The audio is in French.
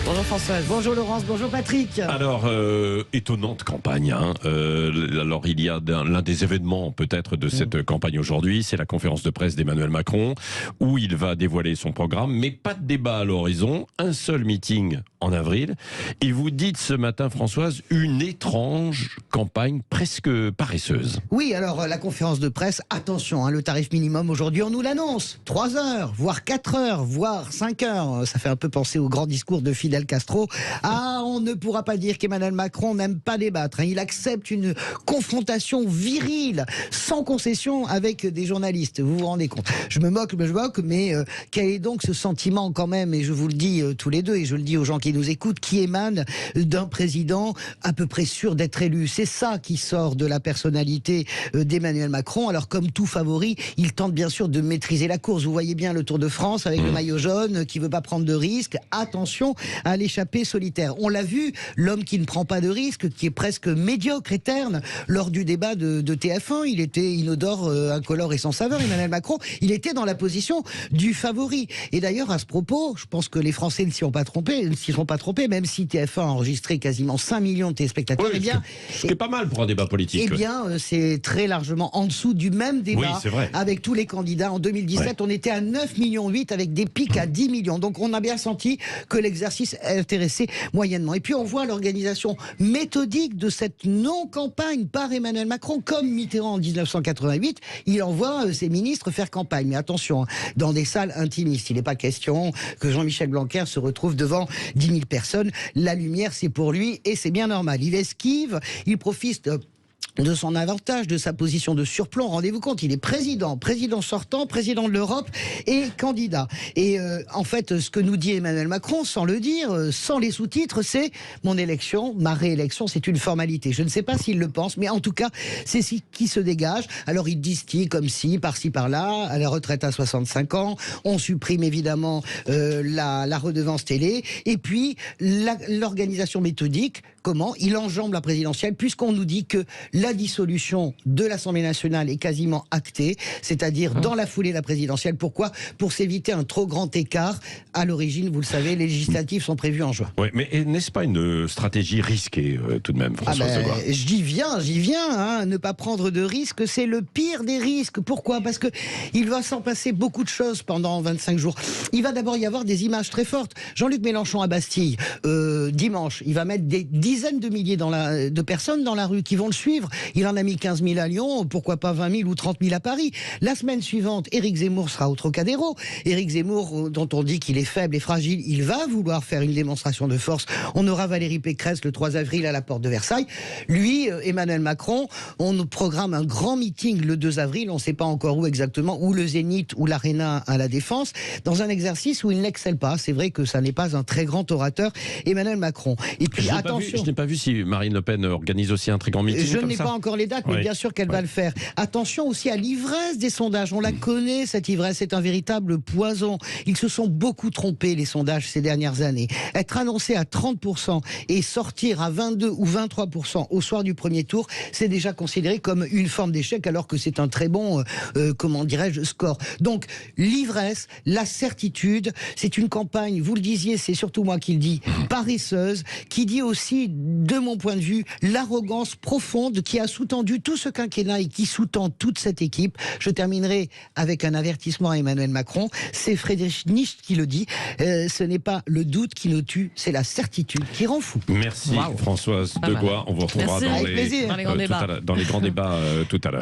Bonjour Françoise. Bonjour Laurence, bonjour Patrick. Alors, étonnante campagne. Alors, il y a l'un des événements peut-être de cette campagne aujourd'hui, c'est la conférence de presse d'Emmanuel Macron, où il va dévoiler son programme, mais pas de débat à l'horizon, un seul meeting en avril. Et vous dites ce matin, Françoise, une étrange campagne presque paresseuse. Oui, alors la conférence de presse, attention, le tarif minimum aujourd'hui, on nous l'annonce. 3 heures, voire 4 heures, voire 5 heures. Ça fait un peu penser au grand discours de Fidel Castro. On ne pourra pas dire qu'Emmanuel Macron n'aime pas débattre. Il accepte une confrontation virile, sans concession, avec des journalistes. Vous vous rendez compte? Je me moque, mais quel est donc ce sentiment quand même, et je vous le dis tous les deux, et je le dis aux gens qui nous écoutent, qui émane d'un président à peu près sûr d'être élu. C'est ça qui sort de la personnalité d'Emmanuel Macron. Alors comme tout favori, il tente bien sûr de maîtriser la course. Vous voyez bien le Tour de France avec le maillot jaune, qui veut pas prendre de risques. Attention à l'échappée solitaire. On l'a vu, l'homme qui ne prend pas de risques, qui est presque médiocre et terne, lors du débat de TF1, il était inodore, incolore et sans saveur. Emmanuel Macron, il était dans la position du favori. Et d'ailleurs, à ce propos, je pense que les Français ne s'y sont pas trompés, même si TF1 a enregistré quasiment 5 millions de téléspectateurs. Oui, ce qui est pas mal pour un débat politique. Eh bien, c'est très largement en dessous du même débat avec tous les candidats. En 2017, on était à 9,8 millions avec des pics à 10 millions. Donc, on a bien senti que l'exercice intéressait moyennement. Et puis, on voit l'organisation méthodique de cette non-campagne par Emmanuel Macron. Comme Mitterrand en 1988, il envoie ses ministres faire campagne. Mais attention, dans des salles intimistes. Il n'est pas question que Jean-Michel Blanquer se retrouve devant 10 000 personnes. La lumière, c'est pour lui et c'est bien normal. Il esquive, il profite de son avantage, de sa position de surplomb. Rendez-vous compte, il est président sortant, président de l'Europe et candidat. Et en fait, ce que nous dit Emmanuel Macron, sans le dire, sans les sous-titres, c'est mon élection, ma réélection, c'est une formalité. Je ne sais pas s'il le pense, mais en tout cas, c'est ce qui se dégage. Alors, il distille comme si, par-ci, par-là, à la retraite à 65 ans, on supprime évidemment la redevance télé, et puis l'organisation méthodique, comment il enjambe la présidentielle, puisqu'on nous dit que la dissolution de l'Assemblée nationale est quasiment actée, c'est-à-dire dans la foulée de la présidentielle. Pourquoi? Pour s'éviter un trop grand écart. À l'origine, vous le savez, les législatives sont prévues en juin. Oui, mais n'est-ce pas une stratégie risquée tout de même, François Degois? J'y viens. Ne pas prendre de risques, c'est le pire des risques. Pourquoi? Parce que il va s'en passer beaucoup de choses pendant 25 jours. Il va d'abord y avoir des images très fortes. Jean-Luc Mélenchon à Bastille, dimanche, il va mettre des dizaines de milliers de personnes dans la rue qui vont le suivre. Il en a mis 15 000 à Lyon, pourquoi pas 20 000 ou 30 000 à Paris. La semaine suivante, Éric Zemmour sera au Trocadéro. Éric Zemmour, dont on dit qu'il est faible et fragile, il va vouloir faire une démonstration de force. On aura Valérie Pécresse le 3 avril à la porte de Versailles. Lui, Emmanuel Macron, on nous programme un grand meeting le 2 avril, on ne sait pas encore où exactement, ou le Zénith ou l'Arena à la Défense, dans un exercice où il n'excelle pas. C'est vrai que ça n'est pas un très grand orateur, Emmanuel Macron. Et puis attention. Je n'ai pas vu si Marine Le Pen organise aussi un très grand meeting. Je n'ai pas encore les dates, mais bien sûr qu'elle va le faire. Attention aussi à l'ivresse des sondages. On la connaît, cette ivresse. C'est un véritable poison. Ils se sont beaucoup trompés, les sondages, ces dernières années. Être annoncé à 30% et sortir à 22 ou 23% au soir du premier tour, c'est déjà considéré comme une forme d'échec, alors que c'est un très bon, comment dirais-je, score. Donc, l'ivresse, la certitude, c'est une campagne, vous le disiez, c'est surtout moi qui le dis, paresseuse, qui dit aussi, de mon point de vue, l'arrogance profonde qui a sous-tendu tout ce quinquennat et qui sous-tend toute cette équipe. Je terminerai avec un avertissement à Emmanuel Macron. C'est Friedrich Nietzsche qui le dit. Ce n'est pas le doute qui nous tue, c'est la certitude qui rend fou. Merci Françoise Degois. On vous retrouvera dans les grands débats tout à l'heure.